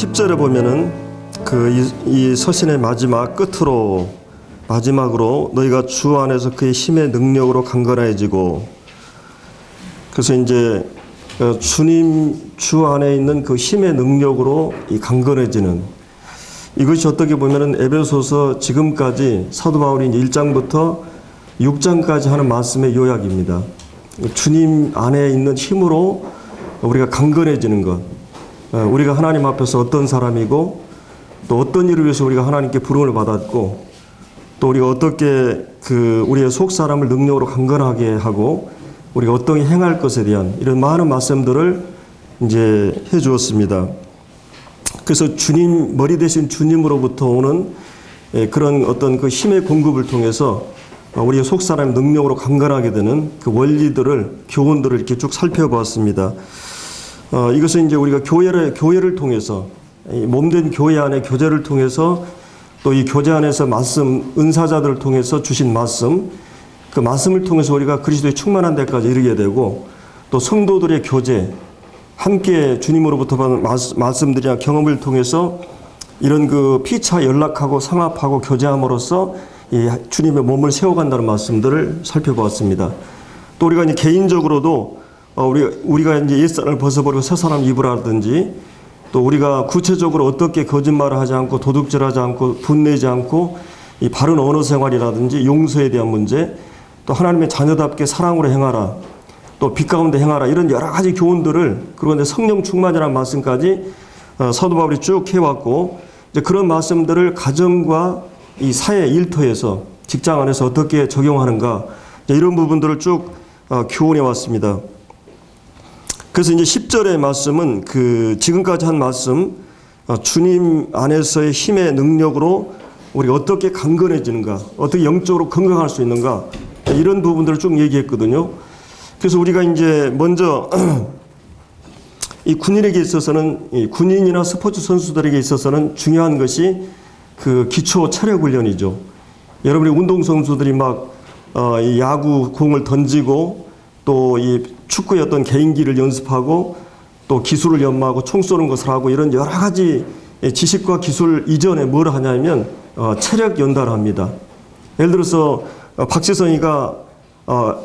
10절에 보면은 이 서신의 마지막으로 너희가 주 안에서 그의 힘의 능력으로 강건해지고, 그래서 이제 주님 주 안에 있는 그 힘의 능력으로 이 강건해지는, 이것이 어떻게 보면은 에베소서 지금까지 사도 바울이 1장부터 6장까지 하는 말씀의 요약입니다. 주님 안에 있는 힘으로 우리가 강건해지는 것, 우리가 하나님 앞에서 어떤 사람이고 또 어떤 일을 위해서 우리가 하나님께 부름을 받았고, 또 우리가 어떻게 우리의 속 사람을 능력으로 강건하게 하고 우리가 어떻게 행할 것에 대한 이런 많은 말씀들을 이제 해 주었습니다. 그래서 주님, 머리 대신 주님으로부터 오는 그런 어떤 그 힘의 공급을 통해서 우리의 속 사람의 능력으로 강건하게 되는 그 원리들을, 교훈들을 이렇게 쭉 살펴보았습니다. 이것은 이제 우리가 교회를 통해서, 몸된 교회 안의 교제를 통해서, 또 이 교제 안에서 말씀, 은사자들을 통해서 주신 말씀, 그 말씀을 통해서 우리가 그리스도의 충만한 데까지 이르게 되고, 또 성도들의 교제, 함께 주님으로부터 받은 말씀들이나 경험을 통해서 이런 그 피차 연락하고 상합하고 교제함으로써 이 주님의 몸을 세워간다는 말씀들을 살펴보았습니다. 또 우리가 이제 개인적으로도 우리가 이제 옛사람을 벗어버리고 새 사람 입으라든지, 또 우리가 구체적으로 어떻게 거짓말을 하지 않고 도둑질하지 않고 분내지 않고 이 바른 언어 생활이라든지 용서에 대한 문제, 또 하나님의 자녀답게 사랑으로 행하라, 또 빛 가운데 행하라, 이런 여러 가지 교훈들을, 그리고 이제 성령 충만이라는 말씀까지 사도 바울이 쭉 해왔고, 이제 그런 말씀들을 가정과 이 사회 일터에서, 직장 안에서 어떻게 적용하는가, 이런 부분들을 쭉 교훈해 왔습니다. 그래서 이제 10절의 말씀은 지금까지 한 말씀, 주님 안에서의 힘의 능력으로 우리가 어떻게 강건해지는가, 어떻게 영적으로 건강할 수 있는가, 이런 부분들을 쭉 얘기했거든요. 그래서 우리가 이제 먼저 이 군인에게 있어서는, 이 군인이나 스포츠 선수들에게 있어서는 중요한 것이 그 기초 체력 훈련이죠. 여러분이 운동선수들이 이 야구 공을 던지고, 또 이 축구의 어떤 개인기를 연습하고, 또 기술을 연마하고 총 쏘는 것을 하고, 이런 여러 가지 지식과 기술 이전에 뭘 하냐면 체력 연달을 합니다. 예를 들어서 박지성이가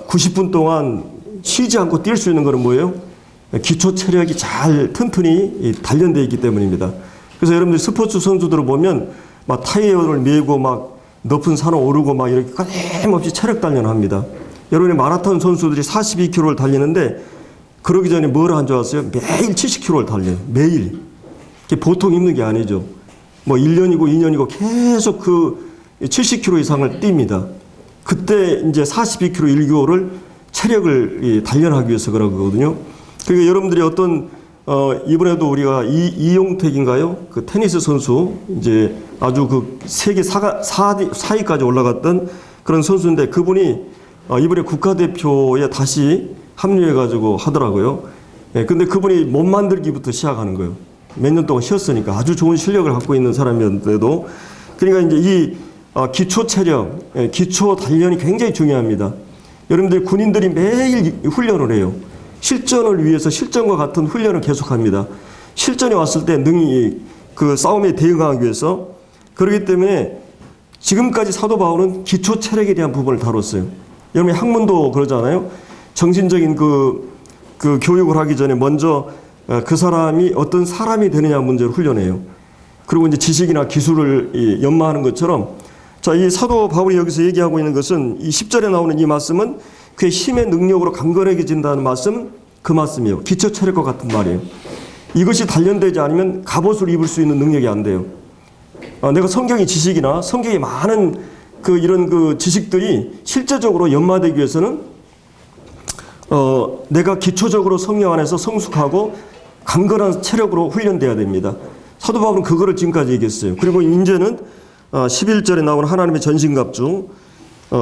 90분 동안 쉬지 않고 뛸 수 있는 것은 뭐예요? 기초 체력이 잘 튼튼히 단련되어 있기 때문입니다. 그래서 여러분들 스포츠 선수들을 보면 타이어를 메고 높은 산을 오르고 이렇게 끊임없이 체력 단련을 합니다. 여러분이 마라톤 선수들이 42km를 달리는데, 그러기 전에 뭘 한 줄 아세요? 매일 70km를 달려요. 매일. 그게 보통 힘든 게 아니죠. 1년이고 2년이고 계속 70km 이상을 뜁니다. 그때 이제 42km 1교를 체력을 단련하기 위해서 그러거든요. 그러니까 여러분들이 이번에도 우리가 이용택인가요? 그 테니스 선수, 이제 아주 세계 4위까지 올라갔던 그런 선수인데, 그분이 이번에 국가대표에 다시 합류해가지고 하더라고요. 근데 그분이 몸 만들기부터 시작하는 거예요. 몇 년 동안 쉬었으니까. 아주 좋은 실력을 갖고 있는 사람이었는데도. 그러니까 이제 이 기초 체력, 기초 단련이 굉장히 중요합니다. 여러분들 군인들이 매일 훈련을 해요. 실전을 위해서 실전과 같은 훈련을 계속합니다. 실전에 왔을 때 능히 그 싸움에 대응하기 위해서. 그렇기 때문에 지금까지 사도 바울은 기초 체력에 대한 부분을 다뤘어요. 여러분 학문도 그러잖아요. 정신적인 그 교육을 하기 전에 먼저 그 사람이 어떤 사람이 되느냐 문제를 훈련해요. 그리고 이제 지식이나 기술을 연마하는 것처럼, 이 사도 바울이 여기서 얘기하고 있는 것은, 이 10절에 나오는 이 말씀은 그의 힘의 능력으로 강건해진다는 말씀, 그 말씀이에요. 기초 체력과 같은 말이에요. 이것이 단련되지 않으면 갑옷을 입을 수 있는 능력이 안 돼요. 내가 성경의 지식이나 성경의 많은 이런 지식들이 실제적으로 연마되기 위해서는 내가 기초적으로 성령 안에서 성숙하고 강건한 체력으로 훈련돼야 됩니다. 사도 바울은 그거를 지금까지 얘기했어요. 그리고 이제는 11절에 나오는 하나님의 전신갑주,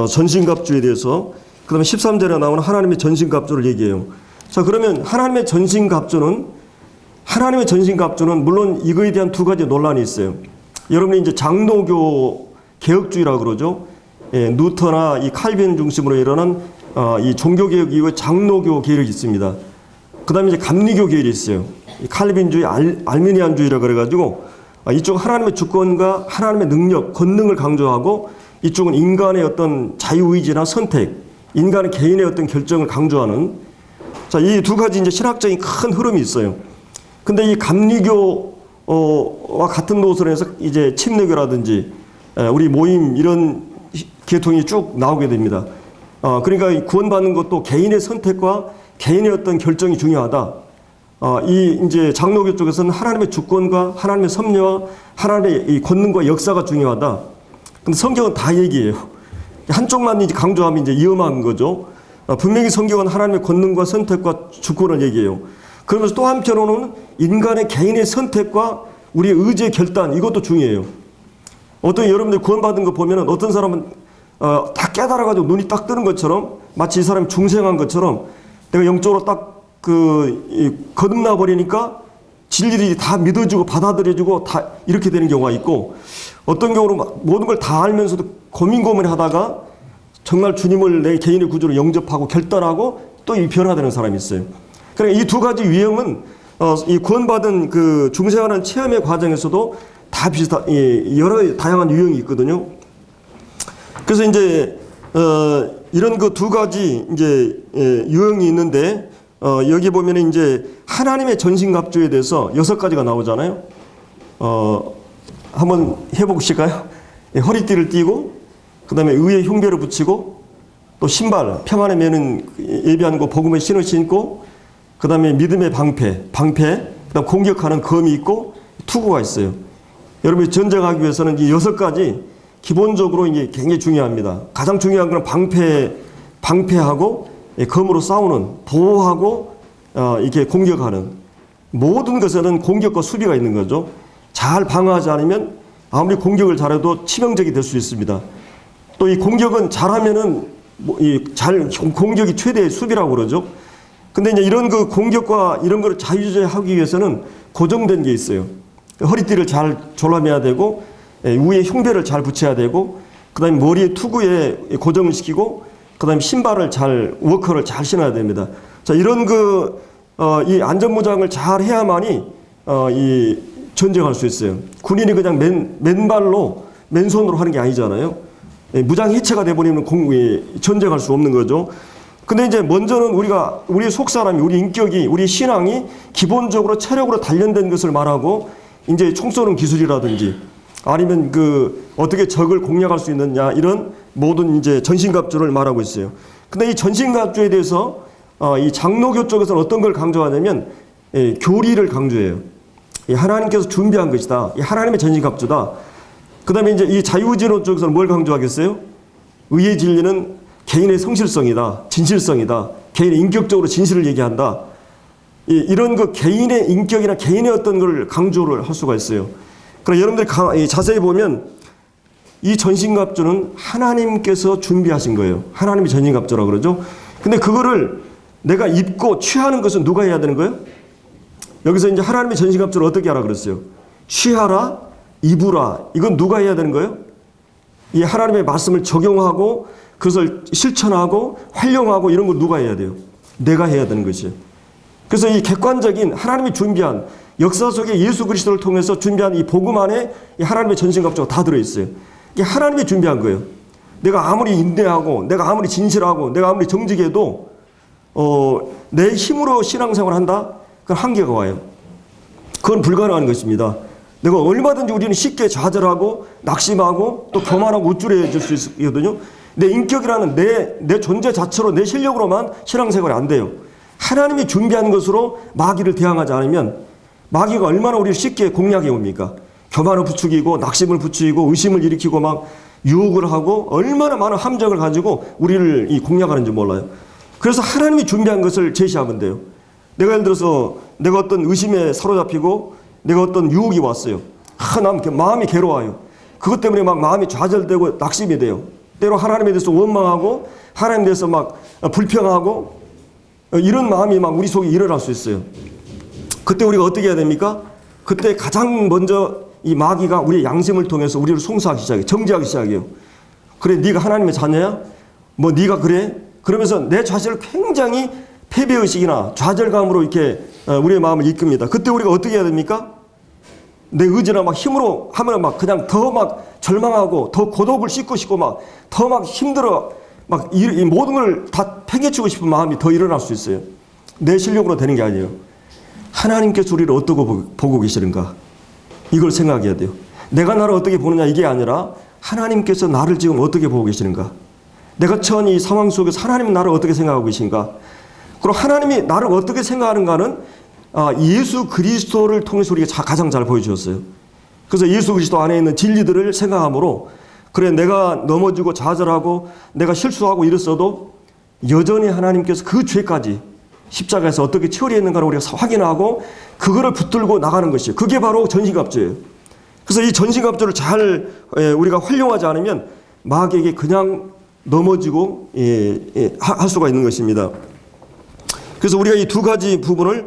전신갑주에 대해서, 그 다음에 13절에 나오는 하나님의 전신갑주를 얘기해요. 자, 그러면 하나님의 전신갑주는 물론 이거에 대한 두 가지 논란이 있어요. 여러분이 이제 장로교 개혁주의라고 그러죠. 누터나 이 칼빈 중심으로 일어난 이 종교개혁 이후에 장로교 계열이 있습니다. 그 다음에 이제 감리교 계열이 있어요. 이 칼빈주의, 알미니안주의라 그래가지고 이쪽 하나님의 주권과 하나님의 능력, 권능을 강조하고 이쪽은 인간의 어떤 자유의지나 선택, 인간의 개인의 어떤 결정을 강조하는 자, 이 두 가지 이제 신학적인 큰 흐름이 있어요. 근데 이 감리교와 같은 노선을 해서 이제 침례교라든지 우리 모임 이런 계통이 쭉 나오게 됩니다. 그러니까 구원받는 것도 개인의 선택과 개인의 어떤 결정이 중요하다. 이 이제 장로교 쪽에서는 하나님의 주권과 하나님의 섭리와 하나님의 이 권능과 역사가 중요하다. 근데 성경은 다 얘기해요. 한쪽만 이제 강조하면 이제 위험한 거죠. 분명히 성경은 하나님의 권능과 선택과 주권을 얘기해요. 그러면서 또 한편으로는 인간의 개인의 선택과 우리의 의지의 결단, 이것도 중요해요. 어떤 여러분들 구원받은 거 보면은 어떤 사람은 다 깨달아가지고 눈이 딱 뜨는 것처럼 마치 이 사람이 중생한 것처럼 내가 영적으로 딱 거듭나 버리니까 진리들이 다 믿어지고 받아들여지고 다 이렇게 되는 경우가 있고 어떤 경우는 막 모든 걸 다 알면서도 고민하다가 정말 주님을 내 개인의 구주로 영접하고 결단하고 또 이 변화되는 사람이 있어요. 그러니까 이 두 가지 유형은 이 구원받은 그 중생하는 체험의 과정에서도 다 여러 다양한 유형이 있거든요. 그래서 이제 이런 그 두 가지 이제 유형이 있는데 여기 보면 이제 하나님의 전신갑주에 대해서 6가지가 나오잖아요. 한번 해보실까요? 허리띠를 띠고, 그 다음에 의의 흉배를 붙이고, 또 신발, 평안의 매는 예비하는 거 복음의 신을 신고, 그 다음에 믿음의 방패, 그 다음 공격하는 검이 있고, 투구가 있어요. 여러분이 전쟁하기 위해서는 이 6가지 기본적으로 이게 굉장히 중요합니다. 가장 중요한 건 방패하고 검으로 싸우는, 보호하고 이렇게 공격하는 모든 것에는 공격과 수비가 있는 거죠. 잘 방어하지 않으면 아무리 공격을 잘해도 치명적이 될 수 있습니다. 또 이 공격은 잘하면은 공격이 최대의 수비라고 그러죠. 근데 이제 이런 그 공격과 이런 걸 자유자재하기 위해서는 고정된 게 있어요. 허리띠를 잘 졸라매야 되고, 위에 흉배를 잘 붙여야 되고, 그 다음에 머리에 투구에 고정을 시키고, 그 다음에 신발을 워커를 잘 신어야 됩니다. 자, 이런 이 안전무장을 잘 해야만이, 이 전쟁할 수 있어요. 군인이 그냥 맨손으로 하는 게 아니잖아요. 무장해체가 돼버리면 전쟁할 수 없는 거죠. 근데 이제 먼저는 우리의 속사람이, 우리 인격이, 우리 신앙이 기본적으로 체력으로 단련된 것을 말하고, 이제 총 쏘는 기술이라든지, 아니면 어떻게 적을 공략할 수 있느냐, 이런 모든 이제 전신갑주를 말하고 있어요. 근데 이 전신갑주에 대해서, 이 장로교 쪽에서는 어떤 걸 강조하냐면, 교리를 강조해요. 하나님께서 준비한 것이다. 이 하나님의 전신갑주다. 그 다음에 이제 이 자유진호 쪽에서는 뭘 강조하겠어요? 의의 진리는 개인의 성실성이다. 진실성이다. 개인의 인격적으로 진실을 얘기한다. 이런 개인의 인격이나 개인의 어떤 걸 강조를 할 수가 있어요. 그럼 여러분들이 자세히 보면 이 전신갑주는 하나님께서 준비하신 거예요. 하나님이 전신갑주라고 그러죠. 근데 그거를 내가 입고 취하는 것은 누가 해야 되는 거예요? 여기서 이제 하나님의 전신갑주를 어떻게 하라 그랬어요? 취하라, 입으라. 이건 누가 해야 되는 거예요? 이 하나님의 말씀을 적용하고 그것을 실천하고 활용하고 이런 걸 누가 해야 돼요? 내가 해야 되는 것이에요. 그래서 이 객관적인 하나님이 준비한 역사 속에 예수 그리스도를 통해서 준비한 이 복음 안에 이 하나님의 전신갑주가 다 들어있어요. 이게 하나님이 준비한 거예요. 내가 아무리 인내하고 내가 아무리 진실하고 내가 아무리 정직해도 내 힘으로 신앙생활을 한다? 그건 한계가 와요. 그건 불가능한 것입니다. 내가 얼마든지 우리는 쉽게 좌절하고 낙심하고 또 교만하고 우쭐해질 수 있거든요. 내 인격이라는 내 존재 자체로 내 실력으로만 신앙생활이 안 돼요. 하나님이 준비한 것으로 마귀를 대항하지 않으면 마귀가 얼마나 우리를 쉽게 공략해 옵니까? 교만을 부추기고 낙심을 부추기고 의심을 일으키고 막 유혹을 하고 얼마나 많은 함정을 가지고 우리를 공략하는지 몰라요. 그래서 하나님이 준비한 것을 제시하면 돼요. 내가 예를 들어서 내가 어떤 의심에 사로잡히고 내가 어떤 유혹이 왔어요. 난 마음이 괴로워요. 그것 때문에 막 마음이 좌절되고 낙심이 돼요. 때로 하나님에 대해서 원망하고 하나님에 대해서 막 불평하고 이런 마음이 막 우리 속에 일어날 수 있어요. 그때 우리가 어떻게 해야 됩니까? 그때 가장 먼저 이 마귀가 우리의 양심을 통해서 우리를 송사하기 시작해요. 정죄하기 시작해요. 그래, 네가 하나님의 자녀야? 뭐 네가 그래? 그러면서 내 자신을 굉장히 패배의식이나 좌절감으로 이렇게 우리의 마음을 이끕니다. 그때 우리가 어떻게 해야 됩니까? 내 의지나 막 힘으로 하면 막 그냥 더 막 절망하고 더 고독을 씻고 싶고 막 더 막 힘들어 막 이 모든 걸 다 팽개치고 싶은 마음이 더 일어날 수 있어요. 내 실력으로 되는 게 아니에요. 하나님께서 우리를 어떻게 보고 계시는가? 이걸 생각해야 돼요. 내가 나를 어떻게 보느냐 이게 아니라 하나님께서 나를 지금 어떻게 보고 계시는가? 내가 처한 이 상황 속에서 하나님은 나를 어떻게 생각하고 계신가? 그리고 하나님이 나를 어떻게 생각하는가는 예수 그리스도를 통해서 우리가 가장 잘 보여주셨어요. 그래서 예수 그리스도 안에 있는 진리들을 생각함으로 그래 내가 넘어지고 좌절하고 내가 실수하고 이랬어도 여전히 하나님께서 그 죄까지 십자가에서 어떻게 처리했는가를 우리가 확인하고 그거를 붙들고 나가는 것이에요. 그게 바로 전신갑주예요. 그래서 이 전신갑주를 잘 우리가 활용하지 않으면 마귀에게 그냥 넘어지고 할 수가 있는 것입니다. 그래서 우리가 이 두 가지 부분을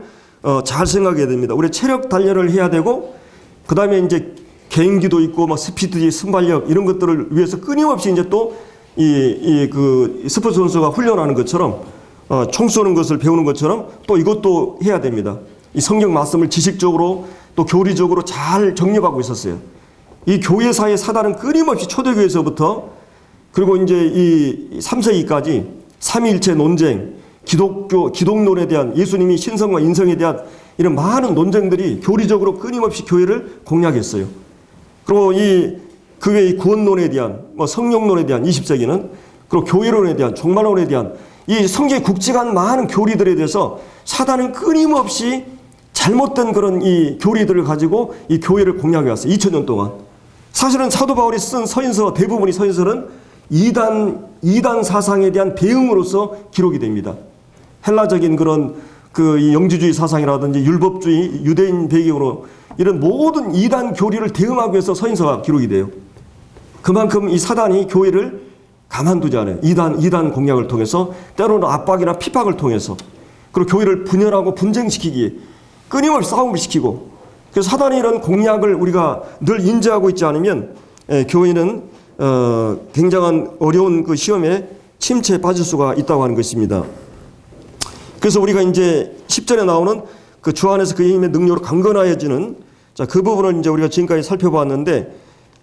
잘 생각해야 됩니다. 우리 체력 단련을 해야 되고 그 다음에 이제 개인기도 있고 막 스피드, 순발력 이런 것들을 위해서 끊임없이 이제 또 그 스포츠 선수가 훈련하는 것처럼 총 쏘는 것을 배우는 것처럼 또 이것도 해야 됩니다. 이 성경 말씀을 지식적으로 또 교리적으로 잘 정립하고 있었어요. 이 교회사의 사단은 끊임없이 초대교회에서부터 그리고 이제 이 3세기까지 삼위일체 논쟁, 기독론에 대한 예수님이 신성과 인성에 대한 이런 많은 논쟁들이 교리적으로 끊임없이 교회를 공략했어요. 그리고 그 외에 구원론에 대한 성령론에 대한 20세기는 그리고 교회론에 대한 종말론에 대한 이 성경에 굵직한 많은 교리들에 대해서 사단은 끊임없이 잘못된 그런 이 교리들을 가지고 이 교회를 공략해 왔어요. 2000년 동안. 사실은 사도 바울이 쓴 서신서 대부분의 서신서는 이단 사상에 대한 대응으로서 기록이 됩니다. 헬라적인 그런 이 영지주의 사상이라든지 율법주의, 유대인 배경으로 이런 모든 이단 교리를 대응하기 위해서 서신서가 기록이 돼요. 그만큼 이 사단이 교회를 가만두지 않아요. 이단 공략을 통해서 때로는 압박이나 핍박을 통해서 그리고 교회를 분열하고 분쟁시키기에 끊임없이 싸움을 시키고 그래서 사단의 이런 공략을 우리가 늘 인지하고 있지 않으면 교회는 굉장한 어려운 그 시험에 침체에 빠질 수가 있다고 하는 것입니다. 그래서 우리가 이제 10절에 나오는 그 주 안에서 그의 힘의 능력으로 강건하여지는 그 부분을 이제 우리가 지금까지 살펴보았는데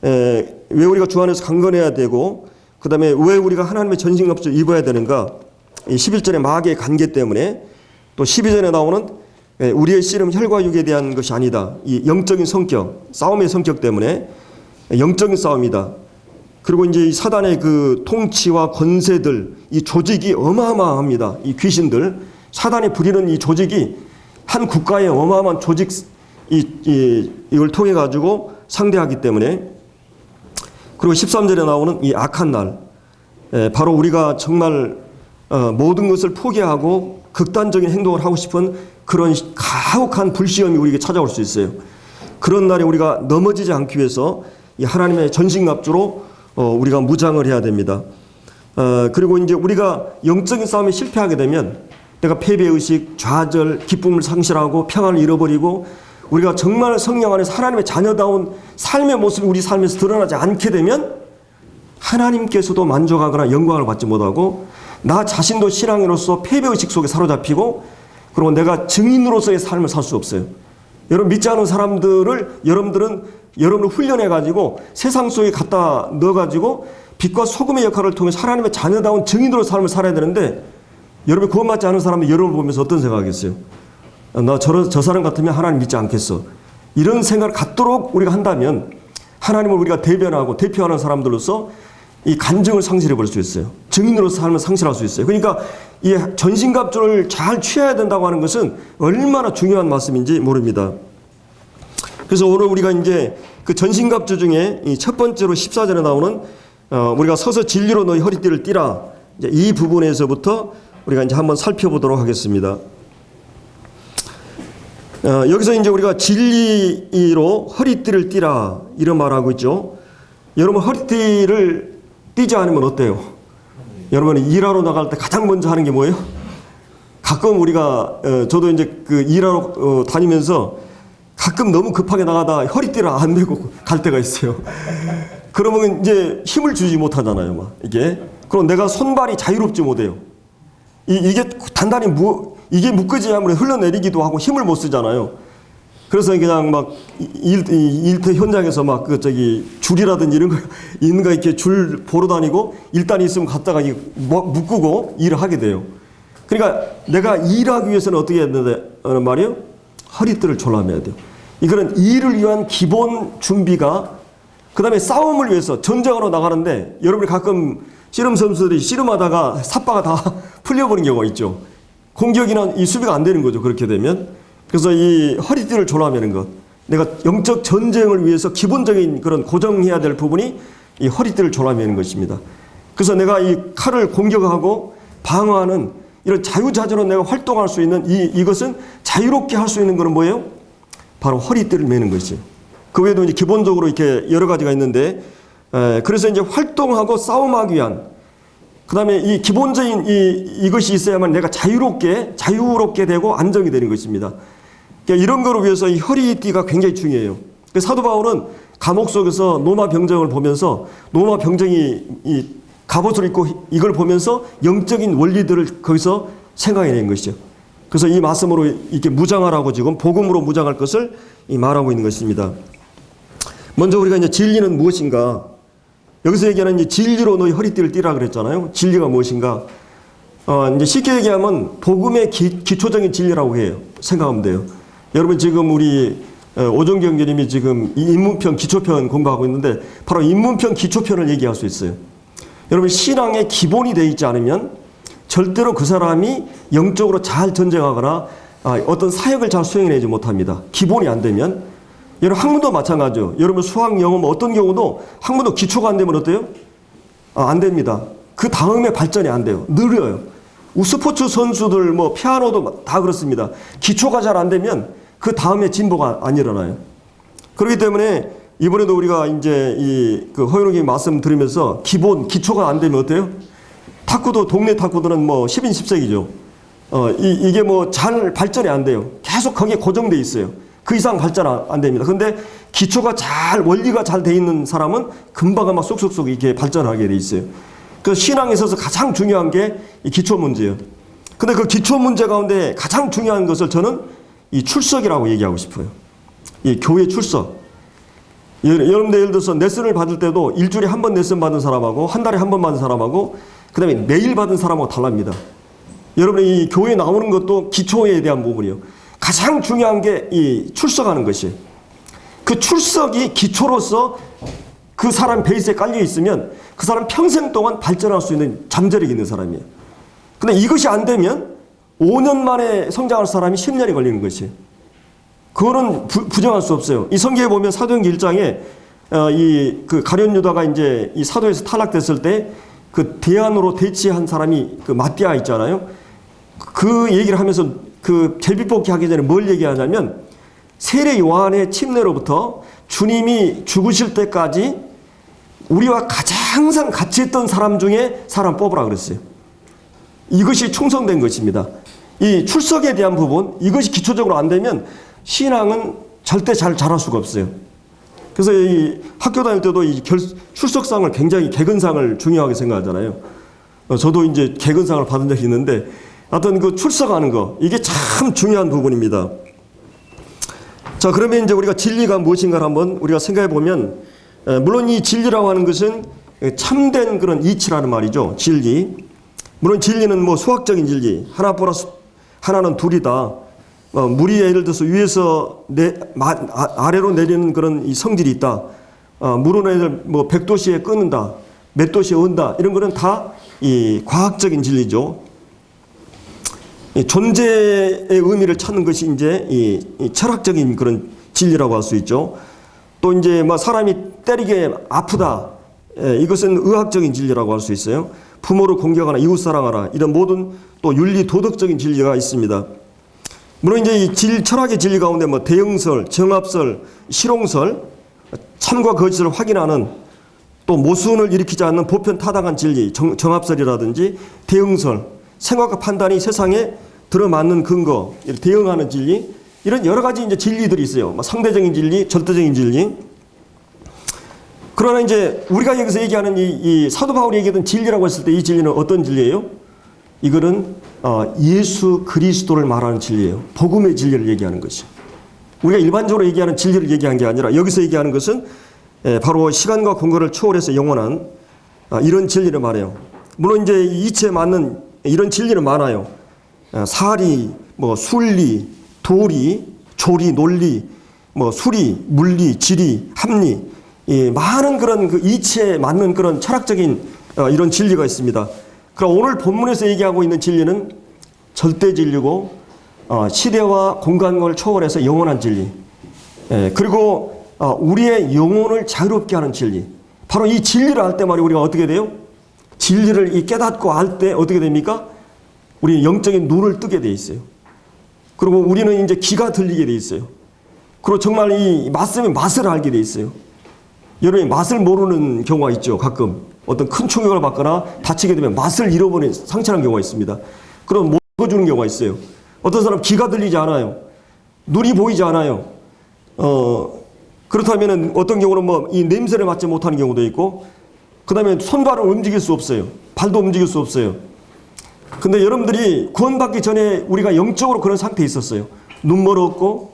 왜 우리가 주 안에서 강건해야 되고 그 다음에 왜 우리가 하나님의 전신갑주를 입어야 되는가? 11절의 마귀의 관계 때문에 또 12절에 나오는 우리의 씨름은 혈과 육에 대한 것이 아니다. 이 영적인 성격, 싸움의 성격 때문에 영적인 싸움이다. 그리고 이제 이 사단의 그 통치와 권세들, 이 조직이 어마어마합니다. 이 귀신들, 사단이 부리는 이 조직이 한 국가의 어마어마한 조직, 이걸 통해 가지고 상대하기 때문에 그리고 13절에 나오는 이 악한 날, 바로 우리가 정말 모든 것을 포기하고 극단적인 행동을 하고 싶은 그런 가혹한 불시험이 우리에게 찾아올 수 있어요. 그런 날에 우리가 넘어지지 않기 위해서 이 하나님의 전신갑주로 우리가 무장을 해야 됩니다. 그리고 이제 우리가 영적인 싸움에 실패하게 되면 내가 패배의식, 좌절, 기쁨을 상실하고 평안을 잃어버리고 우리가 정말 성령 안에서 하나님의 자녀다운 삶의 모습이 우리 삶에서 드러나지 않게 되면 하나님께서도 만족하거나 영광을 받지 못하고 나 자신도 신앙인으로서 패배의식 속에 사로잡히고 그리고 내가 증인으로서의 삶을 살 수 없어요. 여러분 믿지 않은 사람들을 여러분을 훈련해가지고 세상 속에 갖다 넣어가지고 빛과 소금의 역할을 통해서 하나님의 자녀다운 증인으로 삶을 살아야 되는데 여러분이 구원받지 않은 사람이 여러분을 보면서 어떤 생각하겠어요? 나 저 사람 같으면 하나님 믿지 않겠어. 이런 생각을 갖도록 우리가 한다면 하나님을 우리가 대표하는 사람들로서 이 간증을 상실해 버릴 수 있어요. 증인으로서 삶을 상실할 수 있어요. 그러니까 이 전신갑주를 잘 취해야 된다고 하는 것은 얼마나 중요한 말씀인지 모릅니다. 그래서 오늘 우리가 이제 그 전신갑주 중에 이 첫 번째로 14절에 나오는 우리가 서서 진리로 너희 허리띠를 띠라. 이제 이 부분에서부터 우리가 이제 한번 살펴보도록 하겠습니다. 여기서 이제 우리가 진리로 허리띠를 띠라 이런 말하고 있죠. 여러분 허리띠를 띠지 않으면 어때요? 여러분 일하러 나갈 때 가장 먼저 하는 게 뭐예요? 가끔 우리가 저도 이제 그 일하러 다니면서 가끔 너무 급하게 나가다 허리띠를 안 메고 갈 때가 있어요. 그러면 이제 힘을 주지 못하잖아요, 막 이게. 그럼 내가 손발이 자유롭지 못해요. 이게 단단히 이게 묶어져야 아무래도 흘러내리기도 하고 힘을 못 쓰잖아요. 그래서 그냥 막 일터 현장에서 막 그 저기 줄이라든지 이런 거 있는 거 이렇게 줄 보러 다니고 일단이 있으면 갔다가 묶고 일을 하게 돼요. 그러니까 내가 일하기 위해서는 어떻게 해야 되는 말이에요? 허리띠를 졸라매야 돼요. 이거는 일을 위한 기본 준비가, 그 다음에 싸움을 위해서 전쟁으로 나가는데 여러분이 가끔 씨름 선수들이 씨름하다가 삿바가 다 풀려버린 경우가 있죠. 공격이나 이 수비가 안 되는 거죠. 그렇게 되면. 그래서 이 허리띠를 졸라매는 것, 내가 영적 전쟁을 위해서 기본적인 그런 고정해야 될 부분이 이 허리띠를 졸라매는 것입니다. 그래서 내가 이 칼을 공격하고 방어하는 이런 자유자재로 내가 활동할 수 있는 이것은 자유롭게 할 수 있는 것은 뭐예요? 바로 허리띠를 매는 것이죠. 그 외에도 이제 기본적으로 이렇게 여러 가지가 있는데, 그래서 이제 활동하고 싸움하기 위한, 그 다음에 이 기본적인 이것이 있어야만 내가 자유롭게 되고 안정이 되는 것입니다. 그러니까 이런 거를 위해서 이 허리띠가 굉장히 중요해요. 사도 바울은 감옥 속에서 로마 병정을 보면서 로마 병정이 이 갑옷을 입고 이걸 보면서 영적인 원리들을 거기서 생각해낸 것이죠. 그래서 이 말씀으로 이렇게 무장하라고 지금 복음으로 무장할 것을 말하고 있는 것입니다. 먼저 우리가 이제 진리는 무엇인가? 여기서 얘기하는 이제 진리로 너희 허리띠를 띠라 그랬잖아요. 진리가 무엇인가? 이제 쉽게 얘기하면 복음의 기초적인 진리라고 해요. 생각하면 돼요. 여러분 지금 우리 오정경 교님이 지금 이 입문편 기초편 공부하고 있는데 바로 입문편 기초편을 얘기할 수 있어요. 여러분 신앙의 기본이 되어 있지 않으면 절대로 그 사람이 영적으로 잘 전쟁하거나 어떤 사역을 잘 수행해내지 못합니다. 기본이 안 되면. 여러분 학문도 마찬가지죠. 여러분 수학, 영어 뭐 어떤 경우도 학문도 기초가 안 되면 어때요? 안 됩니다. 그 다음에 발전이 안 돼요. 느려요. 스포츠 선수들 뭐 피아노도 다 그렇습니다. 기초가 잘 안 되면 그 다음에 진보가 안 일어나요. 그렇기 때문에 이번에도 우리가 이제 그 허윤욱이 말씀 들으면서 기초가 안 되면 어때요? 탁구도 동네 탁구들은 뭐 10인 10색이죠. 이게 뭐 잘 발전이 안 돼요. 계속 거기에 고정돼 있어요. 그 이상 발전 안 됩니다. 근데 기초가 원리가 잘 돼 있는 사람은 금방 막 쏙쏙쏙 이렇게 발전하게 돼 있어요. 그 신앙에 있어서 가장 중요한 게 이 기초 문제예요. 근데 그 기초 문제 가운데 가장 중요한 것을 저는 이 출석이라고 얘기하고 싶어요. 이 교회 출석. 여러분들 예를 들어서 레슨을 받을 때도 일주일에 한 번 레슨 받은 사람하고 한 달에 한 번 받은 사람하고 그 다음에 매일 받은 사람하고 달랍니다. 여러분이 이 교회에 나오는 것도 기초에 대한 부분이에요. 가장 중요한 게 이 출석하는 것이에요. 그 출석이 기초로서 그 사람 베이스에 깔려 있으면 그 사람 평생 동안 발전할 수 있는 잠재력이 있는 사람이에요. 근데 이것이 안 되면 5년 만에 성장할 사람이 10년이 걸리는 것이에요. 그거는 부정할 수 없어요. 이 성경에 보면 사도행전 1장에 그 가룟 유다가 이제 이 사도에서 탈락됐을 때 그 대안으로 대치한 사람이 그 마띠아 있잖아요. 그 얘기를 하면서 그 제비뽑기 하기 전에 뭘 얘기하냐면 세례 요한의 침례로부터 주님이 죽으실 때까지 우리와 항상 같이 했던 사람 중에 사람 뽑으라 그랬어요. 이것이 충성된 것입니다. 이 출석에 대한 부분, 이것이 기초적으로 안 되면 신앙은 절대 잘 자랄 수가 없어요. 그래서 이 학교 다닐 때도 이 출석상을 굉장히 개근상을 중요하게 생각하잖아요. 저도 이제 개근상을 받은 적이 있는데 어떤 그 출석하는 거, 이게 참 중요한 부분입니다. 자, 그러면 이제 우리가 진리가 무엇인가를 한번 우리가 생각해 보면, 물론 이 진리라고 하는 것은 참된 그런 이치라는 말이죠. 진리. 물론 진리는 뭐 수학적인 진리, 하나 플러스 하나는 둘이다. 물이 예를 들어서 위에서 아래로 내리는 그런 이 성질이 있다. 물은 애들 뭐 100도씨에 끄는다. 몇 도씨에 온다. 이런 거는 다 이 과학적인 진리죠. 이 존재의 의미를 찾는 것이 이제 이 철학적인 그런 진리라고 할 수 있죠. 또 이제 뭐 사람이 때리게 아프다. 이것은 의학적인 진리라고 할 수 있어요. 부모를 공경하라, 이웃 사랑하라. 이런 모든 또 윤리 도덕적인 진리가 있습니다. 물론 이제 이 철학의 진리 가운데 뭐 대응설, 정합설, 실용설, 참과 거짓을 확인하는 또 모순을 일으키지 않는 보편 타당한 진리, 정합설이라든지 대응설, 생각과 판단이 세상에 들어맞는 근거, 대응하는 진리, 이런 여러 가지 이제 진리들이 있어요. 상대적인 진리, 절대적인 진리. 그러나 이제 우리가 여기서 얘기하는 이 사도 바울이 얘기하던 진리라고 했을 때 이 진리는 어떤 진리예요? 이거는 예수 그리스도를 말하는 진리예요. 복음의 진리를 얘기하는 것이죠. 우리가 일반적으로 얘기하는 진리를 얘기한 게 아니라 여기서 얘기하는 것은 바로 시간과 공간을 초월해서 영원한 이런 진리를 말해요. 물론 이제 이치에 맞는 이런 진리는 많아요. 사리, 뭐 순리, 도리, 조리, 논리, 뭐 수리, 물리, 지리, 합리, 많은 그런 그 이치에 맞는 그런 철학적인 이런 진리가 있습니다. 그럼 오늘 본문에서 얘기하고 있는 진리는 절대 진리고 시대와 공간을 초월해서 영원한 진리. 그리고 우리의 영혼을 자유롭게 하는 진리. 바로 이 진리를 알 때 말이에요. 우리가 어떻게 돼요? 진리를 깨닫고 알 때 어떻게 됩니까? 우리 영적인 눈을 뜨게 돼 있어요. 그리고 우리는 이제 귀가 들리게 돼 있어요. 그리고 정말 이 말씀의 맛을 알게 돼 있어요. 여러분이 맛을 모르는 경우가 있죠. 가끔 어떤 큰 충격을 받거나 다치게 되면 맛을 잃어버린 상처난 경우가 있습니다. 그럼 못 먹어주는 경우가 있어요. 어떤 사람 귀가 들리지 않아요. 눈이 보이지 않아요. 그렇다면 어떤 경우는 뭐 이 냄새를 맡지 못하는 경우도 있고, 그 다음에 손발을 움직일 수 없어요. 발도 움직일 수 없어요. 근데 여러분들이 구원받기 전에 우리가 영적으로 그런 상태에 있었어요. 눈 멀었고,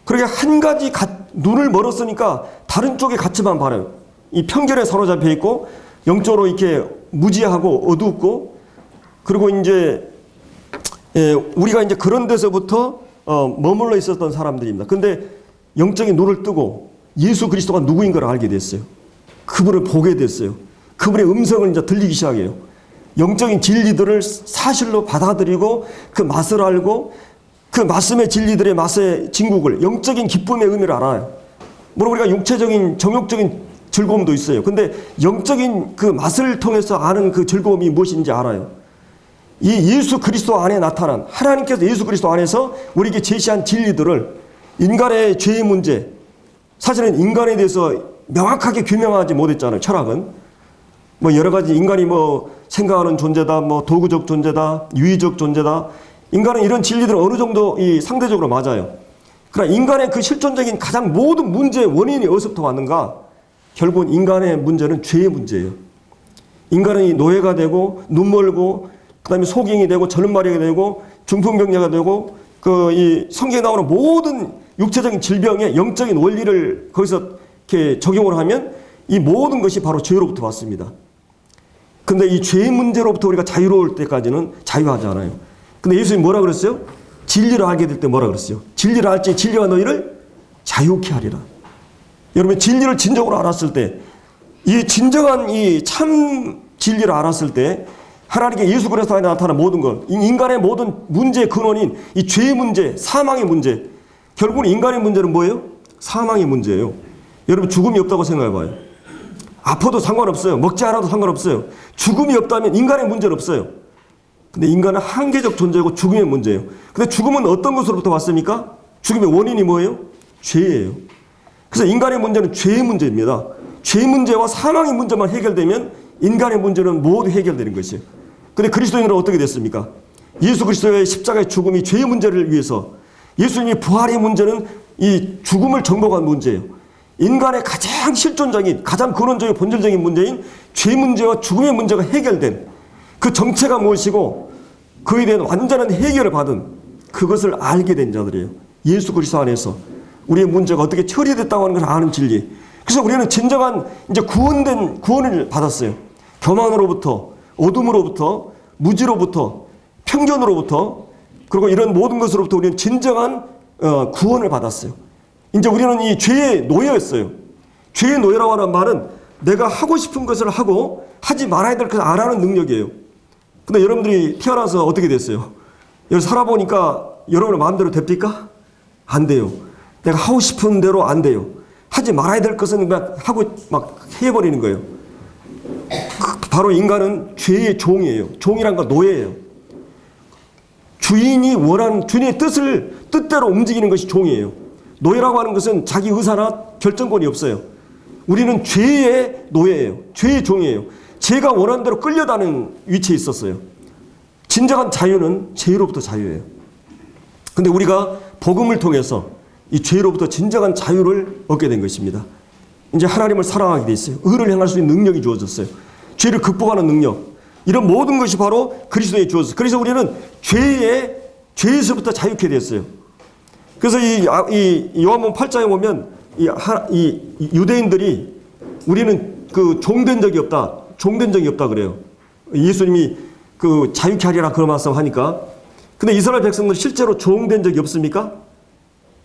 그렇게 한 가지 눈을 멀었으니까 다른 쪽에 같이만 봐요. 이 편견에 사로잡혀 있고, 영적으로 이렇게 무지하고 어둡고, 그리고 이제 우리가 이제 그런 데서부터 머물러 있었던 사람들입니다. 근데 영적인 눈을 뜨고 예수 그리스도가 누구인 걸 알게 됐어요. 그분을 보게 됐어요. 그분의 음성을 이제 들리기 시작해요. 영적인 진리들을 사실로 받아들이고 그 맛을 알고 그 말씀의 진리들의 맛의 진국을, 영적인 기쁨의 의미를 알아요. 물론 우리가 육체적인 정욕적인 즐거움도 있어요. 근데 영적인 그 맛을 통해서 아는 그 즐거움이 무엇인지 알아요. 이 예수 그리스도 안에 나타난, 하나님께서 예수 그리스도 안에서 우리에게 제시한 진리들을, 인간의 죄의 문제, 사실은 인간에 대해서 명확하게 규명하지 못했잖아요. 철학은 뭐 여러 가지 인간이 뭐 생각하는 존재다, 뭐 도구적 존재다, 유의적 존재다. 인간은 이런 진리들은 어느 정도 이 상대적으로 맞아요. 그러나 인간의 그 실존적인 가장 모든 문제의 원인이 어디서부터 왔는가? 결국은 인간의 문제는 죄의 문제예요. 인간은 이 노예가 되고 눈 멀고 그다음에 소경이 되고 절마리가 되고 중풍병자가 되고 그 이 성경에 나오는 모든 육체적인 질병의 영적인 원리를 거기서 이렇게 적용을 하면 이 모든 것이 바로 죄로부터 왔습니다. 근데 이 죄의 문제로부터 우리가 자유로울 때까지는 자유하지 않아요. 근데 예수님이 뭐라 그랬어요? 진리를 알게 될 때 뭐라 그랬어요? 진리를 알지 진리가 너희를 자유케 하리라. 여러분 진리를 진정으로 알았을 때, 이 진정한 이 참 진리를 알았을 때 하나님께 예수 그리스도 안에 나타난 모든 것, 인간의 모든 문제의 근원인 이 죄의 문제, 사망의 문제, 결국은 인간의 문제는 뭐예요? 사망의 문제예요. 여러분 죽음이 없다고 생각해봐요. 아파도 상관없어요. 먹지 않아도 상관없어요. 죽음이 없다면 인간의 문제는 없어요. 근데 인간은 한계적 존재고 죽음의 문제예요. 근데 죽음은 어떤 것으로부터 왔습니까? 죽음의 원인이 뭐예요? 죄예요. 그래서 인간의 문제는 죄의 문제입니다. 죄의 문제와 사망의 문제만 해결되면 인간의 문제는 모두 해결되는 것이에요. 근데 그리스도인들은 어떻게 됐습니까? 예수 그리스도의 십자가의 죽음이 죄의 문제를 위해서, 예수님의 부활의 문제는 이 죽음을 정복한 문제예요. 인간의 가장 실존적인, 가장 근원적인 본질적인 문제인 죄 문제와 죽음의 문제가 해결된 그 정체가 무엇이고 그에 대한 완전한 해결을 받은 그것을 알게 된 자들이에요. 예수 그리스도 안에서 우리의 문제가 어떻게 처리됐다고 하는 것을 아는 진리. 그래서 우리는 진정한 이제 구원을 받았어요. 교만으로부터, 어둠으로부터, 무지로부터, 편견으로부터, 그리고 이런 모든 것으로부터 우리는 진정한 구원을 받았어요. 이제 우리는 이 죄의 노예였어요. 죄의 노예라고 하는 말은 내가 하고 싶은 것을 하고 하지 말아야 될 것을 알아는 능력이에요. 근데 여러분들이 태어나서 어떻게 됐어요? 여기 살아보니까 여러분의 마음대로 됩니까? 안 돼요. 내가 하고 싶은 대로 안 돼요. 하지 말아야 될 것은 막 하고 막 해버리는 거예요. 바로 인간은 죄의 종이에요. 종이란 건 노예예요. 주인이 원하는, 주인의 뜻대로 움직이는 것이 종이에요. 노예라고 하는 것은 자기 의사나 결정권이 없어요. 우리는 죄의 노예예요. 죄의 종이에요. 죄가 원하는 대로 끌려다니는 위치에 있었어요. 진정한 자유는 죄로부터 자유예요. 근데 우리가 복음을 통해서 이 죄로부터 진정한 자유를 얻게 된 것입니다. 이제 하나님을 사랑하게 돼 있어요. 의를 행할 수 있는 능력이 주어졌어요. 죄를 극복하는 능력. 이런 모든 것이 바로 그리스도에 주었어요. 그래서 우리는 죄에서부터 자유케 됐어요. 그래서 이 요한복음 8장에 보면 이 유대인들이 우리는 그 종된 적이 없다. 종된 적이 없다 그래요. 예수님이 그 자유케 하리라 그런 말씀 하니까. 근데 이스라엘 백성들은 실제로 종된 적이 없습니까?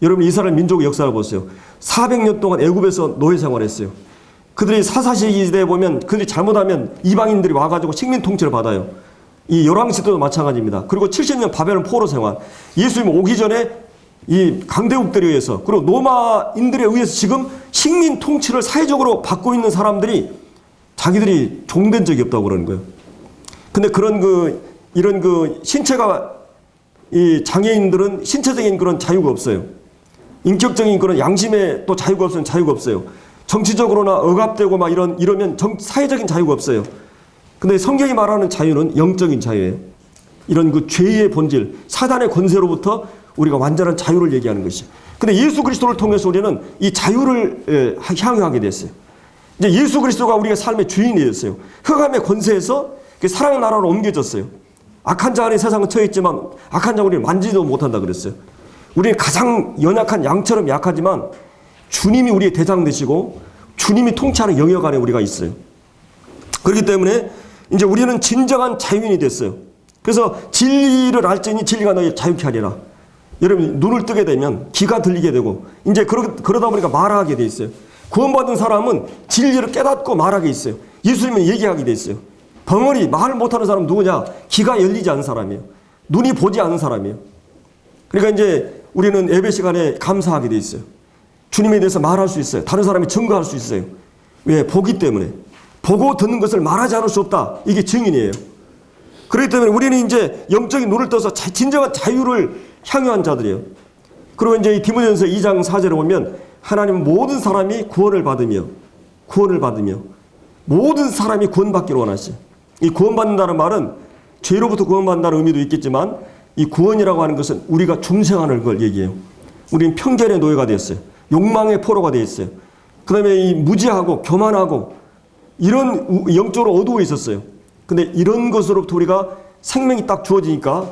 여러분 이스라엘 민족의 역사를 보세요. 400년 동안 애굽에서 노예 생활했어요. 그들이 사사시대에 보면 그들이 잘못하면 이방인들이 와가지고 식민 통치를 받아요. 이 열왕시대도 마찬가지입니다. 그리고 70년 바벨론 포로 생활. 예수님 오기 전에 이 강대국들에 의해서 그리고 로마인들에 의해서 지금 식민 통치를 사회적으로 받고 있는 사람들이 자기들이 종된 적이 없다고 그러는 거예요. 근데 이런 신체가 이 장애인들은 신체적인 그런 자유가 없어요. 인격적인 그런 양심에 또 자유가 없으면 자유가 없어요. 정치적으로나 억압되고 막 이러면 사회적인 자유가 없어요. 근데 성경이 말하는 자유는 영적인 자유예요. 이런 그 죄의 본질, 사단의 권세로부터 우리가 완전한 자유를 얘기하는 것이죠. 근데 예수 그리스도를 통해서 우리는 이 자유를 향유하게 됐어요. 이제 예수 그리스도가 우리가 삶의 주인이 됐어요. 흑암의 권세에서 사랑의 나라로 옮겨졌어요. 악한 자 안에 세상은 처했지만 악한 자 우리를 만지지도 못한다 그랬어요. 우리는 가장 연약한 양처럼 약하지만 주님이 우리의 대장 되시고 주님이 통치하는 영역 안에 우리가 있어요. 그렇기 때문에 이제 우리는 진정한 자유인이 됐어요. 그래서 진리를 알지니 진리가 너희 자유케 하리라. 여러분 눈을 뜨게 되면 귀가 들리게 되고 이제 그러다 보니까 말하게 돼 있어요. 구원받은 사람은 진리를 깨닫고 말하게 있어요. 예수님은 얘기하게 돼 있어요. 벙어리 말 못하는 사람은 누구냐? 귀가 열리지 않은 사람이에요. 눈이 보지 않은 사람이에요. 그러니까 이제 우리는 예배 시간에 감사하게 돼 있어요. 주님에 대해서 말할 수 있어요. 다른 사람이 증거할 수 있어요. 왜? 보기 때문에. 보고 듣는 것을 말하지 않을 수 없다. 이게 증인이에요. 그렇기 때문에 우리는 이제 영적인 눈을 떠서 진정한 자유를 향유한 자들이에요. 그리고 이제 이 디모데전서 2장 4절에 보면 하나님은 모든 사람이 구원을 받으며 모든 사람이 구원받기를 원하시죠. 이 구원받는다는 말은 죄로부터 구원받는다는 의미도 있겠지만 이 구원이라고 하는 것은 우리가 중생하는 걸 얘기해요. 우리는 편견의 노예가 되었어요. 욕망의 포로가 되어 있어요. 그 다음에 이 무지하고 교만하고 이런 영적으로 어두워 있었어요. 근데 이런 것으로부터 우리가 생명이 딱 주어지니까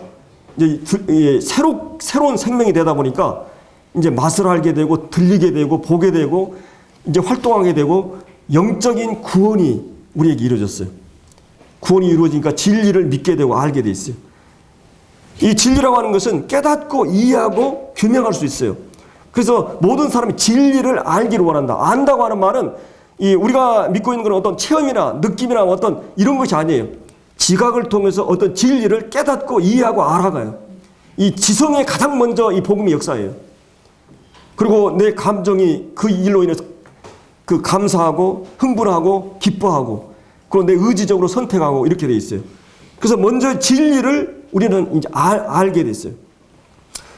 이제 새로운 생명이 되다 보니까 이제 맛을 알게 되고 들리게 되고 보게 되고 이제 활동하게 되고 영적인 구원이 우리에게 이루어졌어요. 구원이 이루어지니까 진리를 믿게 되고 알게 돼 있어요. 이 진리라고 하는 것은 깨닫고 이해하고 규명할 수 있어요. 그래서 모든 사람이 진리를 알기를 원한다. 안다고 하는 말은 우리가 믿고 있는 건 어떤 체험이나 느낌이나 어떤 이런 것이 아니에요. 지각을 통해서 어떤 진리를 깨닫고 이해하고 알아가요. 이 지성에 가장 먼저 이 복음의 역사예요. 그리고 내 감정이 그 일로 인해서 그 감사하고 흥분하고 기뻐하고 그리고 내 의지적으로 선택하고 이렇게 돼 있어요. 그래서 먼저 진리를 우리는 이제 알게 됐어요.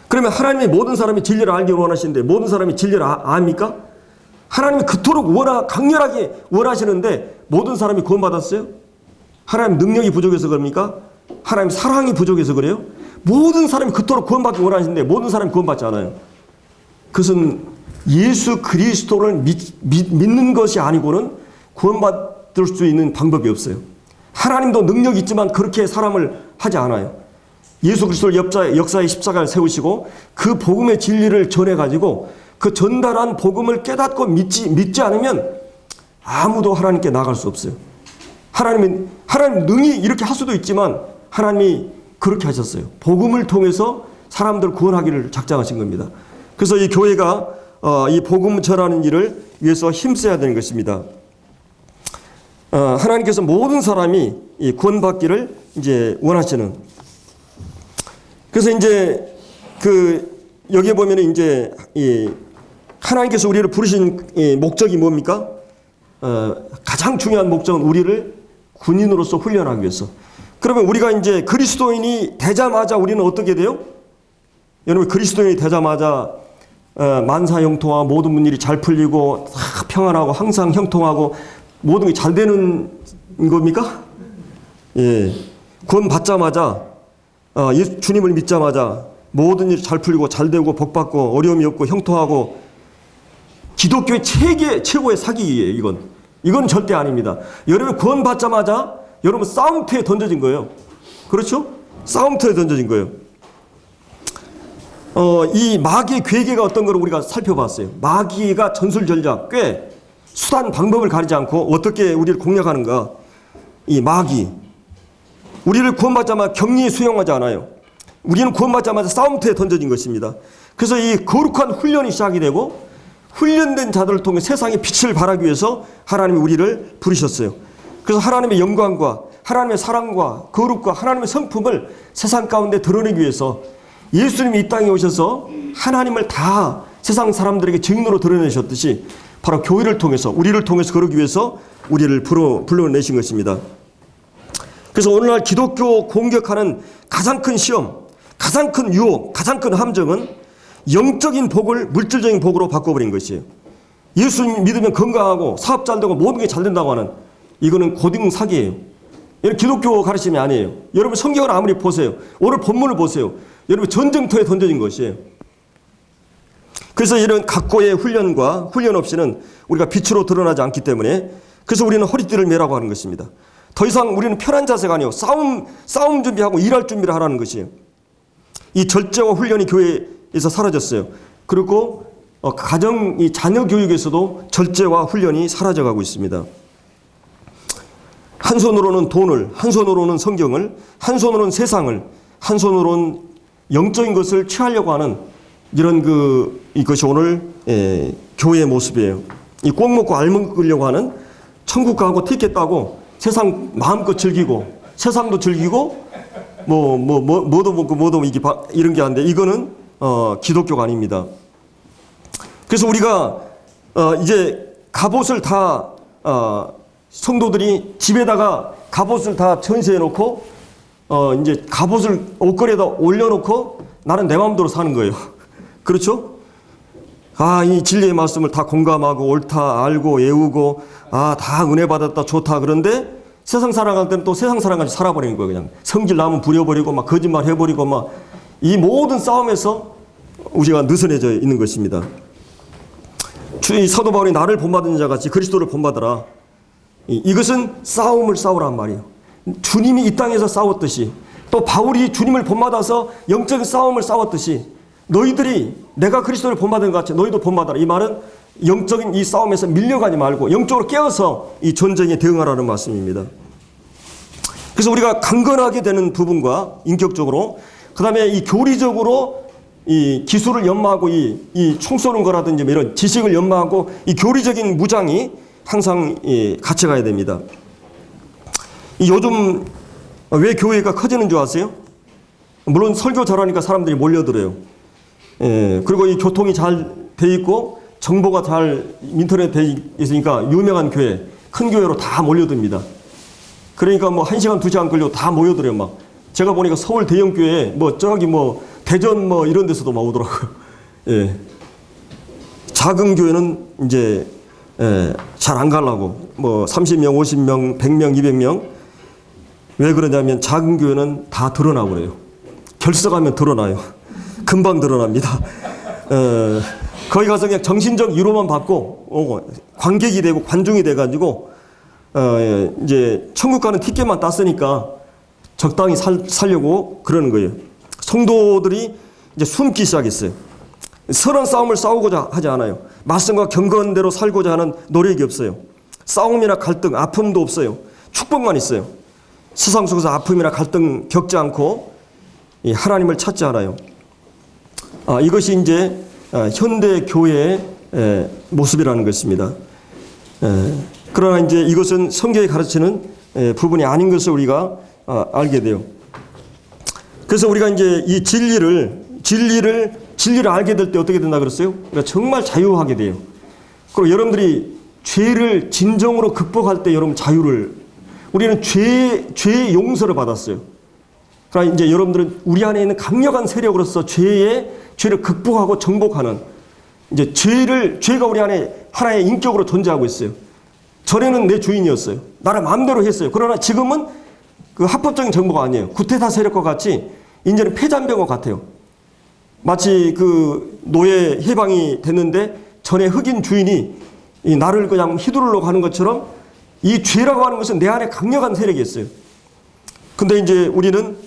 그러면 하나님이 모든 사람이 진리를 알기를 원하시는데 모든 사람이 진리를 압니까? 하나님이 그토록 강렬하게 원하시는데 모든 사람이 구원받았어요? 하나님 능력이 부족해서 그럽니까? 하나님 사랑이 부족해서 그래요? 모든 사람이 그토록 구원받기 원하시는데 모든 사람이 구원받지 않아요. 그것은 예수 그리스도를 믿는 것이 아니고는 구원받을 수 있는 방법이 없어요. 하나님도 능력이 있지만 그렇게 사람을 하지 않아요. 예수 그리스도를 역사의 십자가를 세우시고 그 복음의 진리를 전해가지고 그 전달한 복음을 깨닫고 믿지 않으면 아무도 하나님께 나갈 수 없어요. 하나님 능히 이렇게 할 수도 있지만 하나님이 그렇게 하셨어요. 복음을 통해서 사람들을 구원하기를 작정하신 겁니다. 그래서 이 교회가 이 복음 전하는 일을 위해서 힘써야 되는 것입니다. 하나님께서 모든 사람이 이 구원받기를 이제 원하시는. 그래서 이제 여기에 보면 이제 하나님께서 우리를 부르신 목적이 뭡니까? 가장 중요한 목적은 우리를 군인으로서 훈련하기 위해서. 그러면 우리가 이제 그리스도인이 되자마자 우리는 어떻게 돼요? 여러분 그리스도인이 되자마자 만사 형통하고 모든 일이 잘 풀리고 평안하고 항상 형통하고 모든 게 잘 되는 겁니까? 예. 구원 받자마자 주님을 믿자마자 모든 일이 잘 풀리고 잘 되고 복 받고 어려움이 없고 형통하고 최고의 사기예요. 이건 절대 아닙니다. 여러분 구원 받자마자 여러분 싸움터에 던져진 거예요. 그렇죠? 싸움터에 던져진 거예요. 이 마귀의 괴계가 어떤 걸 우리가 살펴봤어요. 마귀가 전술 전략, 꽤 수단 방법을 가리지 않고 어떻게 우리를 공략하는가. 이 마귀, 우리를 구원받자마자 격리에 수용하지 않아요. 우리는 구원받자마자 싸움터에 던져진 것입니다. 그래서 이 거룩한 훈련이 시작이 되고, 훈련된 자들을 통해 세상의 빛을 발하기 위해서 하나님이 우리를 부르셨어요. 그래서 하나님의 영광과 하나님의 사랑과 거룩과 하나님의 성품을 세상 가운데 드러내기 위해서 예수님이 이 땅에 오셔서 하나님을 다 세상 사람들에게 증인으로 드러내셨듯이 바로 교회를 통해서, 우리를 통해서 그러기 위해서 우리를 불러내신 것입니다. 그래서 오늘날 기독교 공격하는 가장 큰 시험, 가장 큰 유혹, 가장 큰 함정은 영적인 복을 물질적인 복으로 바꿔버린 것이에요. 예수님 믿으면 건강하고 사업 잘 되고 모든 게 잘 된다고 하는, 이거는 고등 사기예요. 이건 기독교 가르침이 아니에요. 여러분 성경을 아무리 보세요. 오늘 본문을 보세요. 여러분 전쟁터에 던져진 것이에요. 그래서 이런 각고의 훈련과 훈련 없이는 우리가 빛으로 드러나지 않기 때문에, 그래서 우리는 허리띠를 매라고 하는 것입니다. 더 이상 우리는 편한 자세가 아니에요. 싸움 준비하고 일할 준비를 하라는 것이에요. 이 절제와 훈련이 교회에서 사라졌어요. 그리고 가정, 이 자녀 교육에서도 절제와 훈련이 사라져가고 있습니다. 한 손으로는 돈을, 한 손으로는 성경을, 한 손으로는 세상을, 한 손으로는 영적인 것을 취하려고 하는 이런 이것이 오늘 교회의 모습이에요. 이 꼭 먹고 알 먹으려고 하는, 천국 가고 티켓 따고 세상 마음껏 즐기고, 세상도 즐기고 뭐도 먹고 뭐도 이런 게 아닌데, 이거는 기독교가 아닙니다. 그래서 우리가 이제 갑옷을 다 성도들이 집에다가 갑옷을 다 전시해 놓고 이제 갑옷을 옷걸이에다 올려놓고 나는 내 마음대로 사는 거예요. 그렇죠? 이 진리의 말씀을 다 공감하고 옳다 알고 외우고 다 은혜 받았다 좋다. 그런데 세상 살아갈 때는 또 세상 사람같이 살아버리는 거예요. 그냥 성질 나면 부려버리고 막 거짓말 해버리고 막, 이 모든 싸움에서 우리가 느슨해져 있는 것입니다. 주의 사도 바울이 나를 본받은 자같이 그리스도를 본받으라. 이것은 싸움을 싸우란 말이에요. 주님이 이 땅에서 싸웠듯이, 또 바울이 주님을 본받아서 영적인 싸움을 싸웠듯이, 너희들이 내가 그리스도를 본받은 것 같이 너희도 본받아라. 이 말은 영적인 이 싸움에서 밀려가지 말고 영적으로 깨어서 이 전쟁에 대응하라는 말씀입니다. 그래서 우리가 강건하게 되는 부분과 인격적으로, 그 다음에 이 교리적으로 이 기술을 연마하고 이 총 쏘는 거라든지 이런 지식을 연마하고 이 교리적인 무장이 항상 같이 가야 됩니다. 요즘 왜 교회가 커지는 줄 아세요? 물론 설교 잘하니까 사람들이 몰려들어요. 그리고 이 교통이 잘 돼 있고 정보가 잘 인터넷 돼 있으니까 유명한 교회, 큰 교회로 다 몰려듭니다. 그러니까 뭐 1시간, 2시간 걸려 다 모여들어요. 막 제가 보니까 서울 대형 교회, 저기 대전 이런 데서도 막 오더라고요. 예. 작은 교회는 이제 잘 안 가려고 30명, 50명, 100명, 200명. 왜 그러냐면 작은 교회는 다 드러나고 그래요. 결석하면 드러나요. 금방 드러납니다. 거기 가서 그냥 정신적 위로만 받고 관객이 되고 관중이 돼가지고 이제 천국 가는 티켓만 땄으니까 적당히 살려고 그러는 거예요. 성도들이 이제 숨기 시작했어요. 선한 싸움을 싸우고자 하지 않아요. 말씀과 경건대로 살고자 하는 노력이 없어요. 싸움이나 갈등, 아픔도 없어요. 축복만 있어요. 세상 속에서 아픔이나 갈등 겪지 않고 하나님을 찾지 않아요. 이것이 이제 현대 교회의 모습이라는 것입니다. 그러나 이제 이것은 성경이 가르치는 부분이 아닌 것을 우리가 알게 돼요. 그래서 우리가 이제 이 진리를 알게 될 때 어떻게 된다 그랬어요? 그러니까 정말 자유하게 돼요. 그리고 여러분들이 죄를 진정으로 극복할 때 여러분 우리는 죄의 용서를 받았어요. 그러니까 이제 여러분들은 우리 안에 있는 강력한 세력으로서 죄를 극복하고 정복하는, 이제 죄가 우리 안에 하나의 인격으로 존재하고 있어요. 전에는 내 주인이었어요. 나를 마음대로 했어요. 그러나 지금은 그 합법적인 정보가 아니에요. 구테타 세력과 같이 이제는 폐잔병과 같아요. 마치 그 노예 해방이 됐는데 전에 흑인 주인이 나를 그냥 휘두르려고 하는 것처럼 이 죄라고 하는 것은 내 안에 강력한 세력이 있어요. 근데 이제 우리는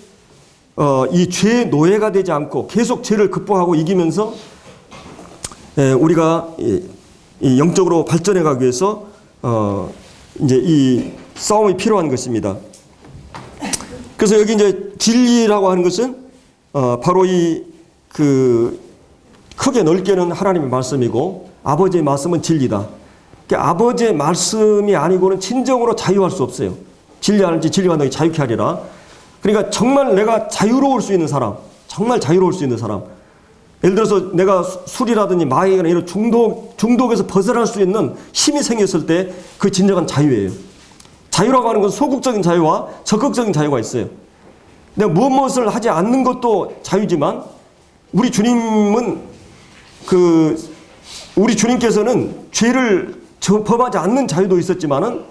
이 죄의 노예가 되지 않고 계속 죄를 극복하고 이기면서 우리가 이 영적으로 발전해 가기 위해서 이제 이 싸움이 필요한 것입니다. 그래서 여기 이제 진리라고 하는 것은 바로 크게 넓게는 하나님의 말씀이고 아버지의 말씀은 진리다. 그러니까 아버지의 말씀이 아니고는 진정으로 자유할 수 없어요. 진리하는지 진리가 너희 자유케 하리라. 그러니까 정말 내가 자유로울 수 있는 사람, 정말 자유로울 수 있는 사람. 예를 들어서 내가 술이라든지 마약이나 이런 중독에서 벗어날 수 있는 힘이 생겼을 때 그 진정한 자유예요. 자유라고 하는 것은 소극적인 자유와 적극적인 자유가 있어요. 내가 무엇을 하지 않는 것도 자유지만 우리 주님께서는 죄를 범하지 않는 자유도 있었지만은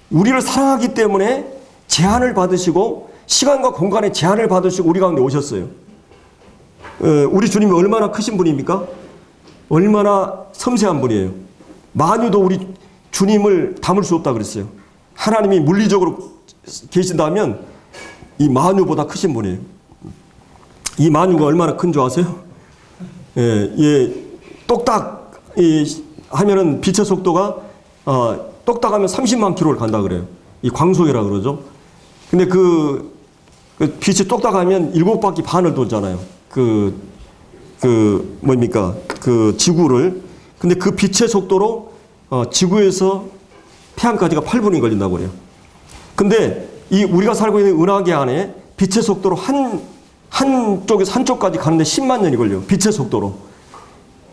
우리를 사랑하기 때문에 제한을 받으시고 시간과 공간의 제한을 받으시고 우리 가운데 오셨어요. 우리 주님이 얼마나 크신 분입니까? 얼마나 섬세한 분이에요. 만유도 우리 주님을 담을 수 없다 그랬어요. 하나님이 물리적으로 계신다면 이 만유보다 크신 분이에요. 이 만유가 얼마나 큰 줄 아세요? 똑딱 하면은 빛의 속도가 똑딱하면 30만 킬로를 간다 그래요. 이 광속이라 그러죠. 근데 그 빛이 똑딱하면 7바퀴 반을 돌잖아요. 지구를. 근데 그 빛의 속도로 지구에서 태양까지가 8분이 걸린다고 그래요. 근데 우리가 살고 있는 은하계 안에 빛의 속도로 한쪽에서 한쪽까지 가는데 10만 년이 걸려요. 빛의 속도로.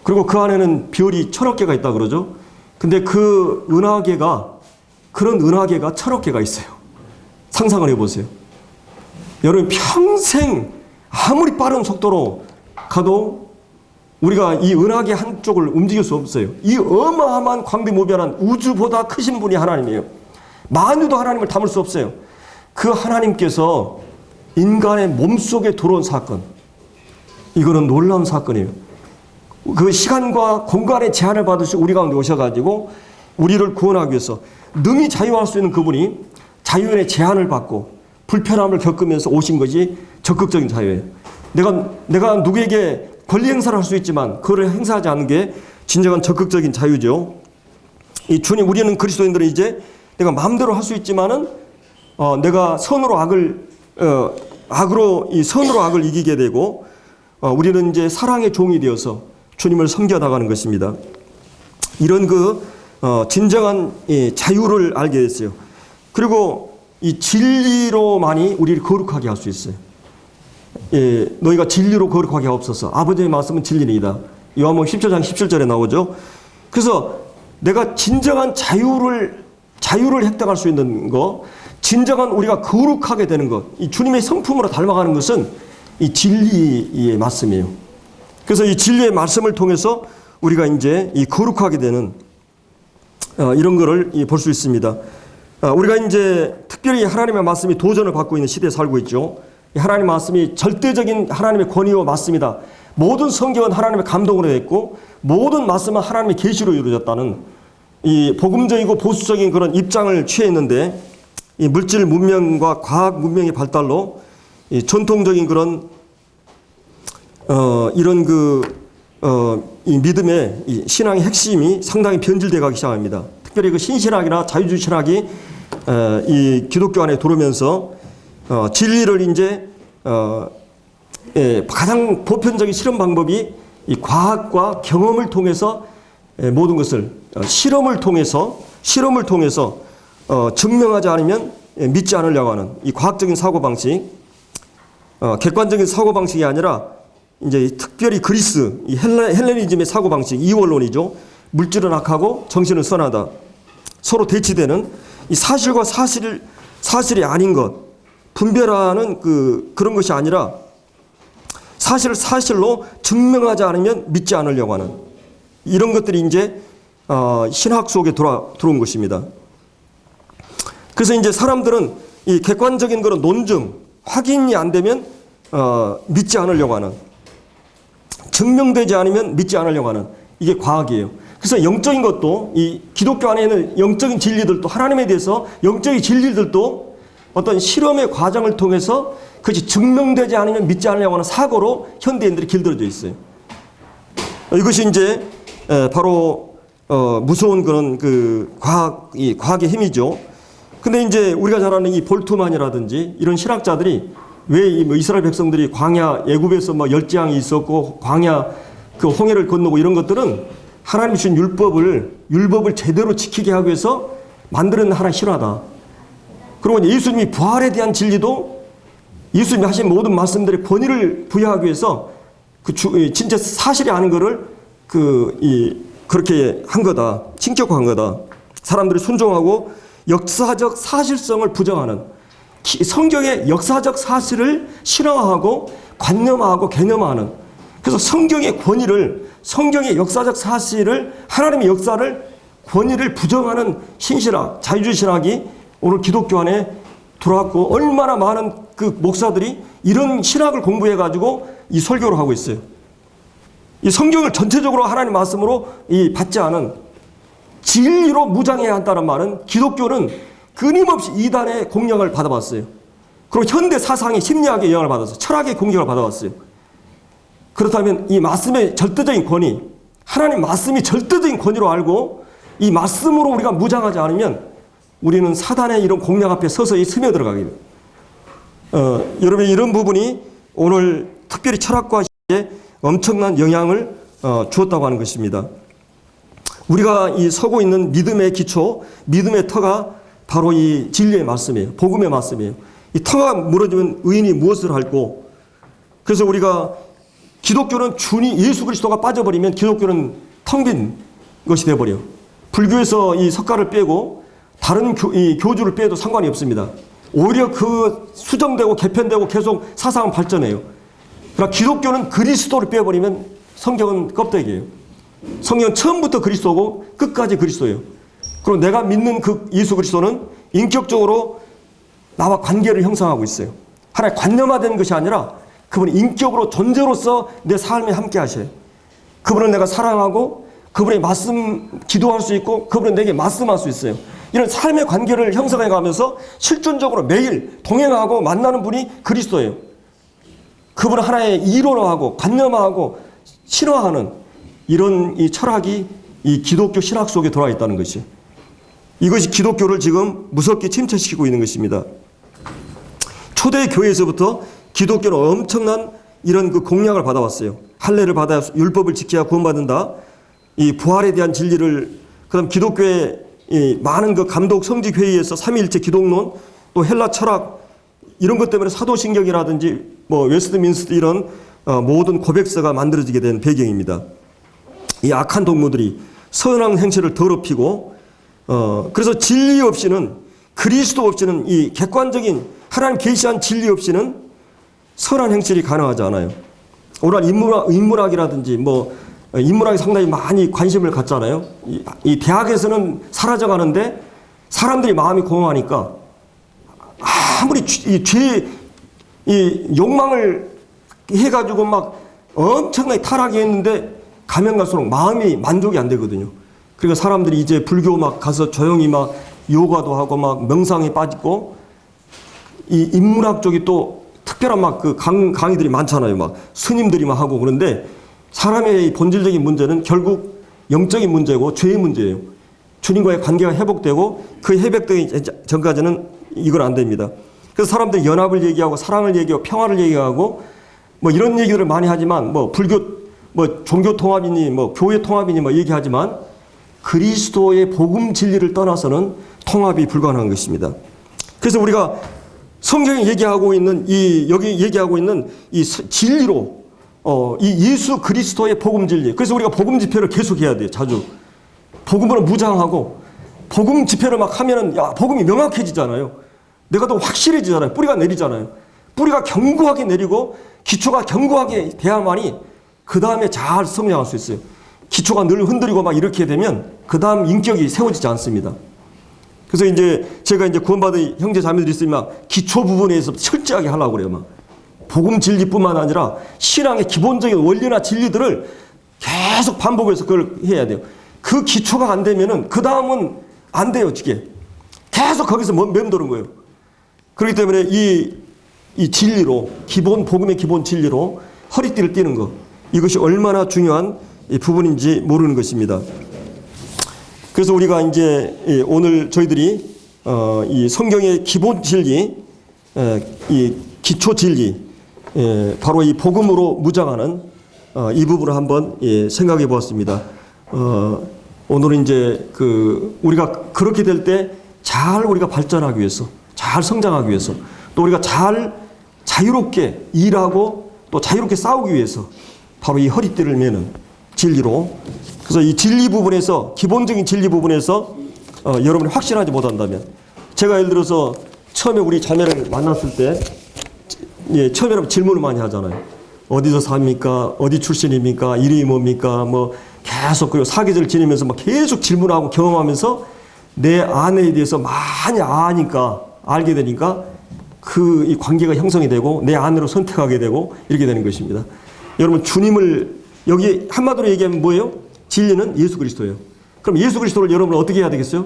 그리고 그 안에는 별이 1000억 개가 있다 그러죠. 근데 그런 은하계가 1000억 개가 있어요. 상상을 해보세요. 여러분 평생 아무리 빠른 속도로 가도 우리가 이 은하계 한쪽을 움직일 수 없어요. 이 어마어마한 광대무변한 우주보다 크신 분이 하나님이에요. 만유도 하나님을 담을 수 없어요. 그 하나님께서 인간의 몸속에 들어온 사건, 이거는 놀라운 사건이에요. 그 시간과 공간의 제한을 받으시고 우리 가운데 오셔가지고 우리를 구원하기 위해서 능히 자유할 수 있는 그분이 자유의 제한을 받고 불편함을 겪으면서 오신 것이 적극적인 자유예요. 내가 누구에게 권리 행사를 할 수 있지만 그걸 행사하지 않는 게 진정한 적극적인 자유죠. 우리는 그리스도인들은 이제 내가 마음대로 할 수 있지만은 내가 선으로 악을 이기게 되고 우리는 이제 사랑의 종이 되어서 주님을 섬겨 나가는 것입니다. 이런 진정한 자유를 알게 됐어요. 그리고 이 진리로만이 우리를 거룩하게 할 수 있어요. 너희가 진리로 거룩하게 하옵소서. 아버지의 말씀은 진리이다. 요한복음 10장 17절에 나오죠. 그래서 내가 진정한 자유를 획득할 수 있는 것, 진정한 우리가 거룩하게 되는 것, 이 주님의 성품으로 닮아가는 것은 이 진리의 말씀이에요. 그래서 이 진리의 말씀을 통해서 우리가 이제 이 거룩하게 되는 이런 거를 볼 수 있습니다. 우리가 이제 특별히 하나님의 말씀이 도전을 받고 있는 시대에 살고 있죠. 하나님의 말씀이 절대적인 하나님의 권위와 맞습니다. 모든 성경은 하나님의 감동으로 됐고 모든 말씀은 하나님의 계시로 이루어졌다는 이 복음적이고 보수적인 그런 입장을 취했는데 이 물질 문명과 과학 문명의 발달로 이 전통적인 그런 이 믿음의 이 신앙의 핵심이 상당히 변질되어 가기 시작합니다. 특별히 그 신신학이나 자유주의 신학이 이 기독교 안에 들어오면서 진리를 이제 가장 보편적인 실험 방법이 이 과학과 경험을 통해서 모든 것을 실험을 통해서 증명하지 않으면 믿지 않으려고 하는 이 과학적인 사고 방식, 객관적인 사고 방식이 아니라 이제 특별히 그리스 이 헬레니즘의 사고 방식, 이원론이죠. 물질은 악하고 정신은 선하다. 서로 대치되는 이 사실과 사실이 아닌 것 분별하는 그런 것이 아니라 사실을 사실로 증명하지 않으면 믿지 않으려고 하는 이런 것들이 이제 신학 속에 들어온 것입니다. 그래서 이제 사람들은 이 객관적인 그런 논증, 확인이 안 되면 믿지 않으려고 하는, 증명되지 않으면 믿지 않으려고 하는 이게 과학이에요. 그래서 영적인 것도 이 기독교 안에 있는 영적인 진리들도 하나님에 대해서 영적인 진리들도 어떤 실험의 과정을 통해서 그것이 증명되지 않으면 믿지 않으려고 하는 사고로 현대인들이 길들여져 있어요. 이것이 이제 바로 무서운 그런 그 과학의 힘이죠. 근데 이제 우리가 잘 아는 이 볼트만이라든지 이런 신학자들이 왜 이스라엘 백성들이 광야 애굽에서 뭐 열재앙이 있었고 광야 그 홍해를 건너고 이런 것들은 하나님이 주신 율법을 제대로 지키게 하기 위해서 만드는 하나의 신화다. 그리고 예수님이 부활에 대한 진리도 예수님이 하신 모든 말씀들의 권위를 부여하기 위해서 진짜 사실이 아닌 거를 그렇게 한 거다. 신격화한 거다. 사람들이 순종하고 역사적 사실성을 부정하는 성경의 역사적 사실을 신화화하고 관념화하고 개념화하는 그래서 성경의 권위를 성경의 역사적 사실을 하나님의 역사를 권위를 부정하는 신신학 자유주의 신학이 오늘 기독교 안에 들어왔고 얼마나 많은 그 목사들이 이런 신학을 공부해 가지고 이 설교를 하고 있어요. 이 성경을 전체적으로 하나님 말씀으로 받지 않은 진리로 무장해야 한다는 말은 기독교는 끊임없이 이단의 공격을 받아봤어요. 그리고 현대 사상의 심리학의 영향을 받아서 철학의 공격을 받아왔어요. 그렇다면 이 말씀의 절대적인 권위, 하나님 말씀이 절대적인 권위로 알고 이 말씀으로 우리가 무장하지 않으면 우리는 사단의 이런 공략 앞에 서서히 스며들어가게 됩니다. 여러분 이런 부분이 오늘 특별히 철학과에 엄청난 영향을 주었다고 하는 것입니다. 우리가 이 서고 있는 믿음의 기초, 믿음의 터가 바로 이 진리의 말씀이에요. 복음의 말씀이에요. 이 터가 무너지면 의인이 무엇을 할꼬? 그래서 우리가 기독교는 예수 그리스도가 빠져버리면 기독교는 텅 빈 것이 되어버려요. 불교에서 이 석가를 빼고 다른 교주를 빼도 상관이 없습니다. 오히려 그 수정되고 개편되고 계속 사상은 발전해요. 그러나 기독교는 그리스도를 빼버리면 성경은 껍데기예요. 성경은 처음부터 그리스도고 끝까지 그리스도예요. 그리고 내가 믿는 그 예수 그리스도는 인격적으로 나와 관계를 형성하고 있어요. 하나의 관념화된 것이 아니라 그분이 인격으로 존재로서 내 삶에 함께 하셔요. 그분을 내가 사랑하고 그분의 말씀 기도할 수 있고 그분은 내게 말씀할 수 있어요. 이런 삶의 관계를 형성해 가면서 실존적으로 매일 동행하고 만나는 분이 그리스도예요. 그분은 하나의 이론화하고 관념화하고 신화하는 이런 이 철학이 이 기독교 신학 속에 들어와 있다는 것이 이것이 기독교를 지금 무섭게 침체시키고 있는 것입니다. 초대 교회에서부터 기독교는 엄청난 이런 그 공약을 받아왔어요. 할례를 받아야 율법을 지켜야 구원받는다. 이 부활에 대한 진리를 그다음 기독교의 이 많은 그 감독 성직 회의에서 삼위일체 기독론 또 헬라 철학 이런 것 때문에 사도신경이라든지 뭐 웨스트민스터 이런 모든 고백서가 만들어지게 된 배경입니다. 이 악한 동무들이 선한 행실을 더럽히고 그래서 진리 없이는 그리스도 없이는 이 객관적인 하나님 계시한 진리 없이는 선한 행실이 가능하지 않아요. 오늘 인문학이라든지 뭐 인문학에 상당히 많이 관심을 갖잖아요. 이 대학에서는 사라져가는데 사람들이 마음이 공허하니까 아무리 이 욕망을 해가지고 막 엄청나게 타락이 했는데 가면 갈수록 마음이 만족이 안 되거든요. 그러니까 사람들이 이제 불교 막 가서 조용히 막 요가도 하고 막 명상에 빠지고 이 인문학 쪽이 또 특별한 막 그 강의들이 많잖아요. 막 스님들이 막 하고 그런데 사람의 본질적인 문제는 결국 영적인 문제고 죄의 문제예요. 주님과의 관계가 회복되고 그 회복되기 전까지는 이건 안 됩니다. 그래서 사람들이 연합을 얘기하고 사랑을 얘기하고 평화를 얘기하고 뭐 이런 얘기들을 많이 하지만 뭐 불교 뭐 종교 통합이니 뭐 교회 통합이니 뭐 얘기하지만 그리스도의 복음 진리를 떠나서는 통합이 불가능한 것입니다. 그래서 우리가 성경이 얘기하고 있는 여기 얘기하고 있는 이 진리로 이 예수 그리스도의 복음 진리. 그래서 우리가 복음 집회를 계속해야 돼요. 자주. 복음으로 무장하고 복음 집회를 막 하면은 복음이 명확해지잖아요. 내가 더 확실해지잖아요. 뿌리가 내리잖아요. 뿌리가 견고하게 내리고 기초가 견고하게 돼야만이 그 다음에 잘 성장할 수 있어요. 기초가 늘 흔들리고 막 이렇게 되면 그 다음 인격이 세워지지 않습니다. 그래서 이제 제가 이제 구원받은 형제 자매들이 있으면 기초 부분에서 철저하게 하려고 그래요. 막 복음 진리뿐만 아니라 신앙의 기본적인 원리나 진리들을 계속 반복해서 그걸 해야 돼요. 그 기초가 안 되면은 그 다음은 안 돼요, 어떻게. 계속 거기서 맴도는 거예요. 그렇기 때문에 이 진리로, 복음의 기본 진리로 허리띠를 띠는 것, 이것이 얼마나 중요한 부분인지 모르는 것입니다. 그래서 우리가 이제 오늘 저희들이 이 성경의 기본 진리, 이 기초 진리, 바로 이 복음으로 무장하는 이 부분을 한번 생각해 보았습니다. 오늘은 이제 우리가 그렇게 될 때 잘 우리가 발전하기 위해서, 잘 성장하기 위해서, 또 우리가 잘 자유롭게 일하고 또 자유롭게 싸우기 위해서 바로 이 허리띠를 매는 진리로, 그래서 이 진리 부분에서, 기본적인 진리 부분에서 여러분이 확신하지 못한다면, 제가 예를 들어서 처음에 우리 자매를 만났을 때 처음에는 질문을 많이 하잖아요. 어디서 삽니까? 어디 출신입니까? 이름이 뭡니까? 뭐 계속, 그리고 사계절 지내면서 막 계속 질문하고 경험하면서 내 아내에 대해서 많이 알게 되니까 이 관계가 형성이 되고 내 아내로 선택하게 되고 이렇게 되는 것입니다. 여러분, 주님을 여기 한마디로 얘기하면 뭐예요? 진리는 예수 그리스도예요. 그럼 예수 그리스도를 여러분은 어떻게 해야 되겠어요?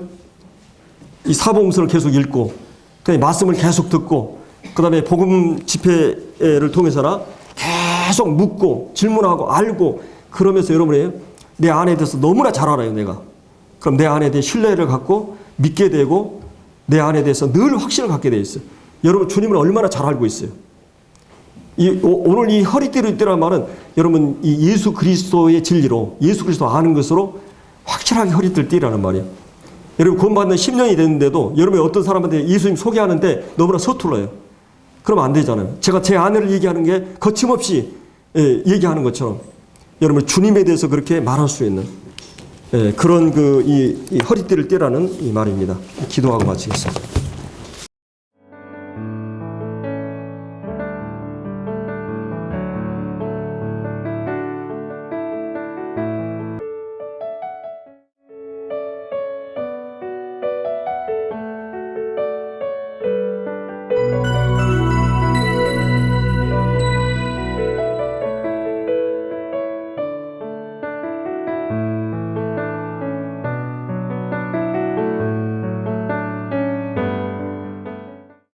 이 사복음서를 계속 읽고, 그다음에 말씀을 계속 듣고, 그다음에 복음 집회를 통해서나 계속 묻고 질문하고 알고, 그러면서 여러분이 내 아내에 대해서 너무나 잘 알아요, 내가. 그럼 내 아내에 대해 신뢰를 갖고 믿게 되고 내 아내에 대해서 늘 확신을 갖게 돼 있어요. 여러분, 주님을 얼마나 잘 알고 있어요. 오늘 이 허리띠를 띠라는 말은 여러분 이 예수 그리스도의 진리로, 예수 그리스도 아는 것으로 확실하게 허리띠를 띠라는 말이에요. 여러분, 구원받는 10년이 됐는데도 여러분이 어떤 사람한테 예수님 소개하는데 너무나 서툴러요. 그러면 안 되잖아요. 제가 제 아내를 얘기하는 게 거침없이 얘기하는 것처럼 여러분 주님에 대해서 그렇게 말할 수 있는 그런 이 허리띠를 띠라는 이 말입니다. 기도하고 마치겠습니다.